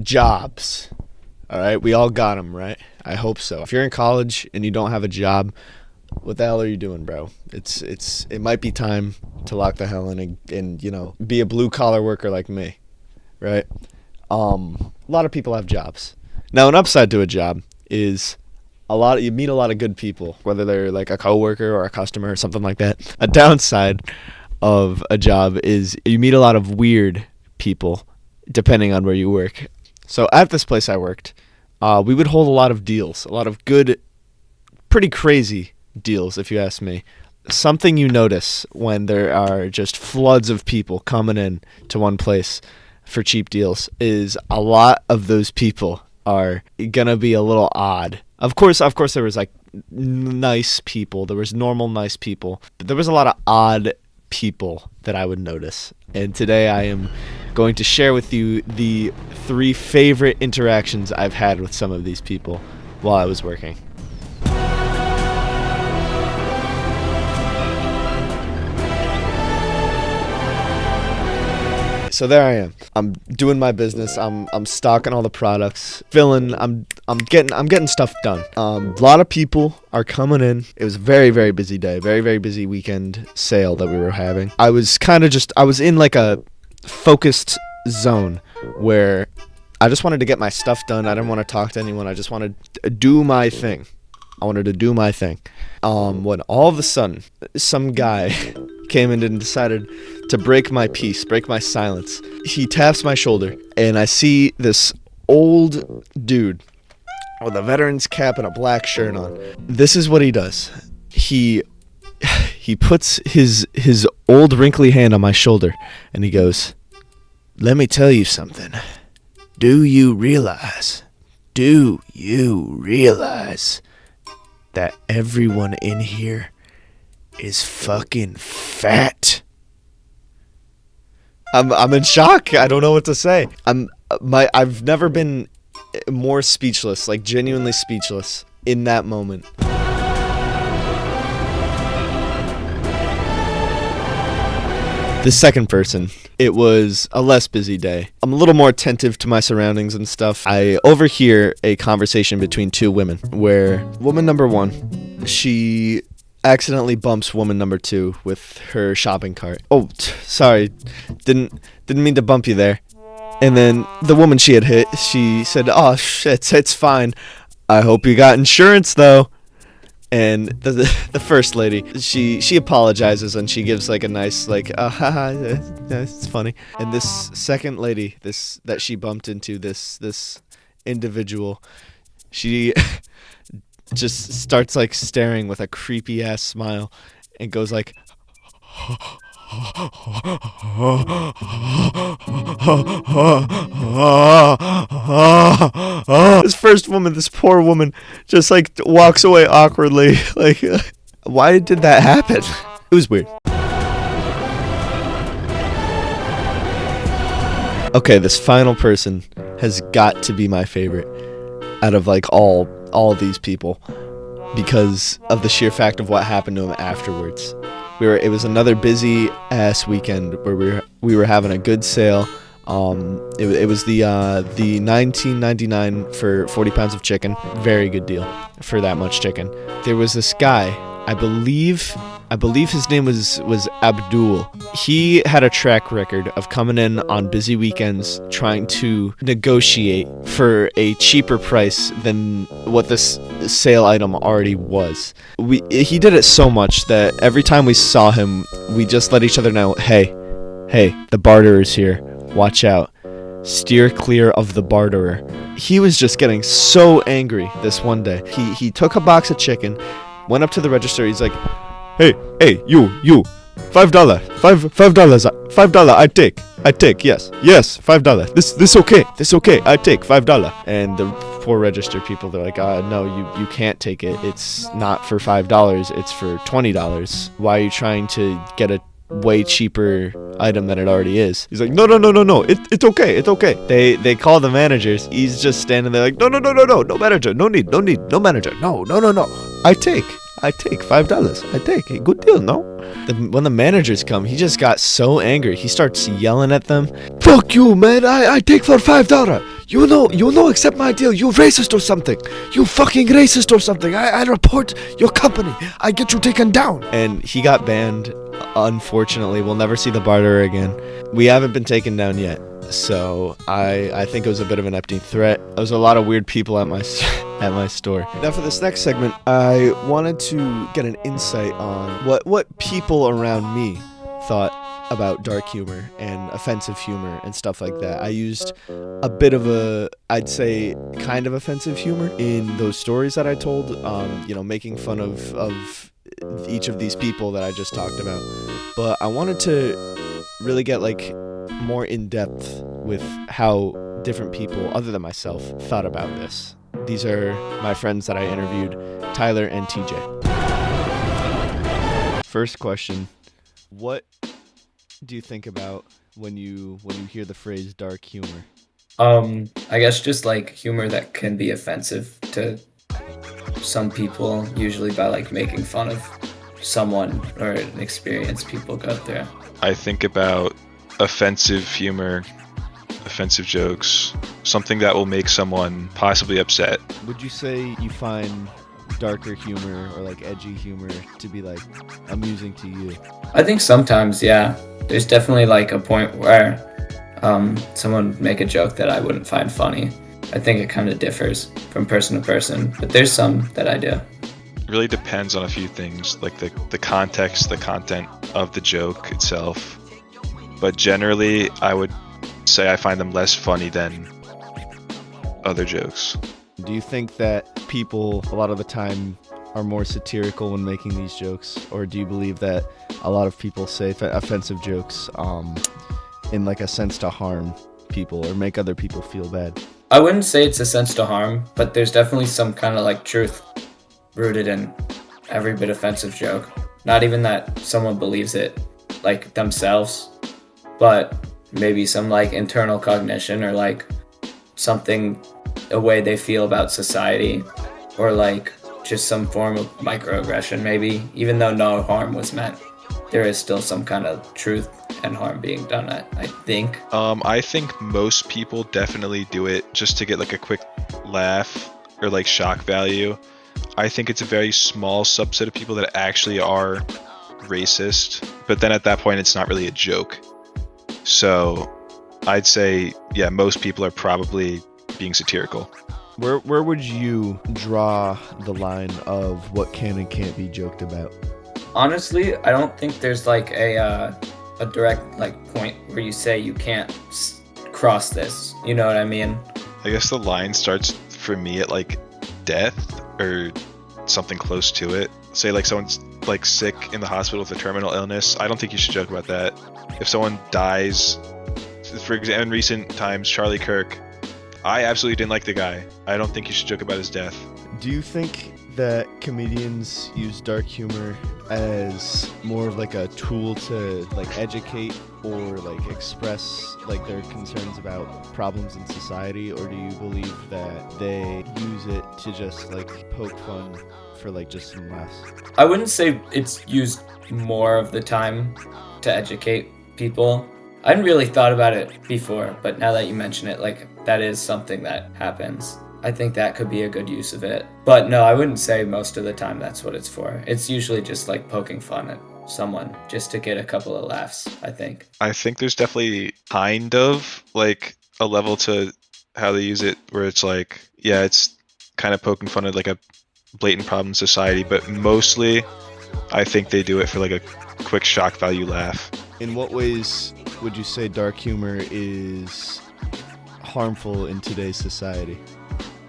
Jobs. All right, we all got them, right? I hope so. If you're in college and you don't have a job, what the hell are you doing, bro? It might be time to lock the hell in and be a blue collar worker like me, right? A lot of people have jobs. Now, an upside to a job is you meet a lot of good people, whether they're like a coworker or a customer or something like that. A downside of a job is you meet a lot of weird people depending on where you work. So at this place I worked, we would hold a lot of deals, a lot of good, pretty crazy deals, if you ask me. Something you notice when there are just floods of people coming in to one place for cheap deals is a lot of those people are gonna be a little odd. Of course there was like nice people, there was normal nice people, but there was a lot of odd people that I would notice. And today I am going to share with you the 3 favorite interactions I've had with some of these people while I was working. So there I am. I'm doing my business. I'm stocking all the products, filling. I'm getting stuff done. A lot of people are coming in. It was a very, very busy day. Very, very busy weekend sale that we were having. I was in like a focused zone where I just wanted to get my stuff done. I didn't want to talk to anyone. I just wanted to do my thing. When all of a sudden some guy came in and decided to break my peace, break my silence. He taps my shoulder, and I see this old dude with a veteran's cap and a black shirt on. This is what he does. He puts his old wrinkly hand on my shoulder, and he goes, "Let me tell you something. Do you realize that everyone in here is fucking fat?" I'm in shock. I don't know what to say. I've never been more speechless, like genuinely speechless in that moment. The second person, it was a less busy day. I'm a little more attentive to my surroundings and stuff. I overhear a conversation between 2 women where woman number 1, she accidentally bumps woman number 2 with her shopping cart. Oh, sorry. Didn't mean to bump you there. And then the woman she had hit, she said, "Oh, shit, it's fine. I hope you got insurance though." And the first lady, she apologizes and she gives like a nice like haha, it's funny. And this second lady, that she bumped into, this individual, she just starts like staring with a creepy ass smile and goes like this poor woman just like walks away awkwardly. Like, why did that happen? It was weird. Okay, this final person has got to be my favorite out of like all these people because of the sheer fact of what happened to him afterwards. It was another busy ass weekend where we were having a good sale. It was the $19.99 for 40 pounds of chicken. Very good deal for that much chicken. There was this guy, I believe his name was Abdul. He had a track record of coming in on busy weekends trying to negotiate for a cheaper price than what this sale item already was. He did it so much that every time we saw him, we just let each other know, hey, the barterer is here. Watch out. Steer clear of the barterer. He was just getting so angry this one day. He took a box of chicken, went up to the register. He's like, Hey, you, $5, I take, yes, $5. This okay, I take $5. And the poor register people, they're like, no, you can't take it. It's not for $5, it's for $20. Why are you trying to get a way cheaper item than it already is? He's like, no, it's okay. They call the managers. He's just standing there like, no manager, no need, no manager, no, I take $5. I take a good deal, no? When the managers come, he just got so angry. He starts yelling at them. Fuck you, man! I take for $5. you know, accept my deal. You racist or something. You fucking racist or something. I report your company. I get you taken down. And he got banned. Unfortunately, we'll never see the barter again. We haven't been taken down yet. So I think it was a bit of an empty threat. There was a lot of weird people at my at my store. Now for this next segment, I wanted to get an insight on what people around me thought about dark humor and offensive humor and stuff like that. I used a bit of I'd say kind of offensive humor in those stories that I told, making fun of each of these people that I just talked about. But I wanted to really get like more in depth with how different people other than myself thought about this. These are my friends that I interviewed, Tyler and TJ. First question, what do you think about when you hear the phrase dark humor? I guess just like humor that can be offensive to some people, usually by like making fun of someone or an experience people go through. I think about offensive humor, offensive jokes, something that will make someone possibly upset. Would you say you find darker humor or like edgy humor to be like amusing to you? I think sometimes, yeah. There's definitely like a point where someone would make a joke that I wouldn't find funny. I think it kind of differs from person to person, but there's some that I do. It really depends on a few things, like the context, the content of the joke itself. But generally, I would say I find them less funny than other jokes. Do you think that people a lot of the time are more satirical when making these jokes, or do you believe that a lot of people say offensive jokes in like a sense to harm people or make other people feel bad? I wouldn't say it's a sense to harm, but there's definitely some kind of like truth rooted in every bit offensive joke. Not even that someone believes it like themselves, but maybe some like internal cognition or like something, a way they feel about society, or like just some form of microaggression maybe. Even though no harm was meant, there is still some kind of truth and harm being done, I think. I think most people definitely do it just to get like a quick laugh or like shock value. I think it's a very small subset of people that actually are racist, but then at that point it's not really a joke. So I'd say, yeah, most people are probably being satirical. Where would you draw the line of what can and can't be joked about? Honestly, I don't think there's like a direct like point where you say you can't cross this. You know what I mean? I guess the line starts for me at like death or something close to it. Say like someone's like sick in the hospital with a terminal illness. I don't think you should joke about that. If someone dies, for example, in recent times, Charlie Kirk, I absolutely didn't like the guy. I don't think you should joke about his death. Do you think that comedians use dark humor as more of like a tool to like educate or like express like their concerns about problems in society, or do you believe that they use it to just like poke fun for like just some laughs? I wouldn't say it's used more of the time to educate people. I hadn't really thought about it before, but now that you mention it, like that is something that happens. I think that could be a good use of it. But no, I wouldn't say most of the time that's what it's for. It's usually just like poking fun at someone just to get a couple of laughs, I think. I think there's definitely kind of like a level to how they use it where it's like, yeah, it's kind of poking fun at like a blatant problem in society, but mostly I think they do it for like a quick shock value laugh. In what ways would you say dark humor is harmful in today's society?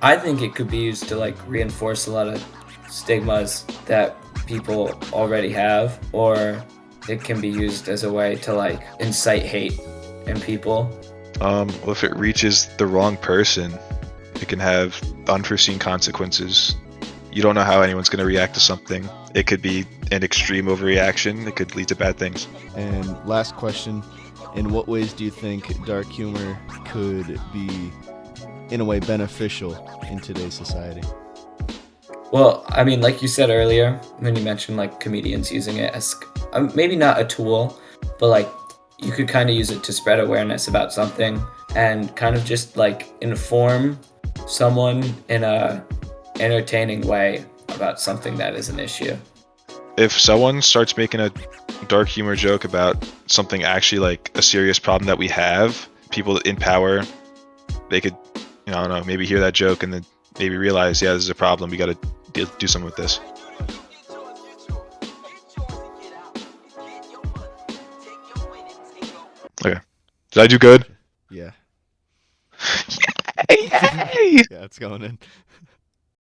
I think it could be used to like reinforce a lot of stigmas that people already have, or it can be used as a way to like incite hate in people. Well, if it reaches the wrong person, it can have unforeseen consequences. You don't know how anyone's going to react to something. It could be an extreme overreaction. It could lead to bad things. And last question, in what ways do you think dark humor could be, in a way, beneficial in today's society? Well, I mean, like you said earlier, when you mentioned like comedians using it as maybe not a tool, but like you could kind of use it to spread awareness about something and kind of just like inform someone in a entertaining way about something that is an issue. If someone starts making a dark humor joke about something actually like a serious problem that we have, people in power, they could, I don't know, maybe hear that joke and then maybe realize, yeah, this is a problem. We got to do something with this. Okay. Did I do good? Yeah. Yay! Yeah, it's going in.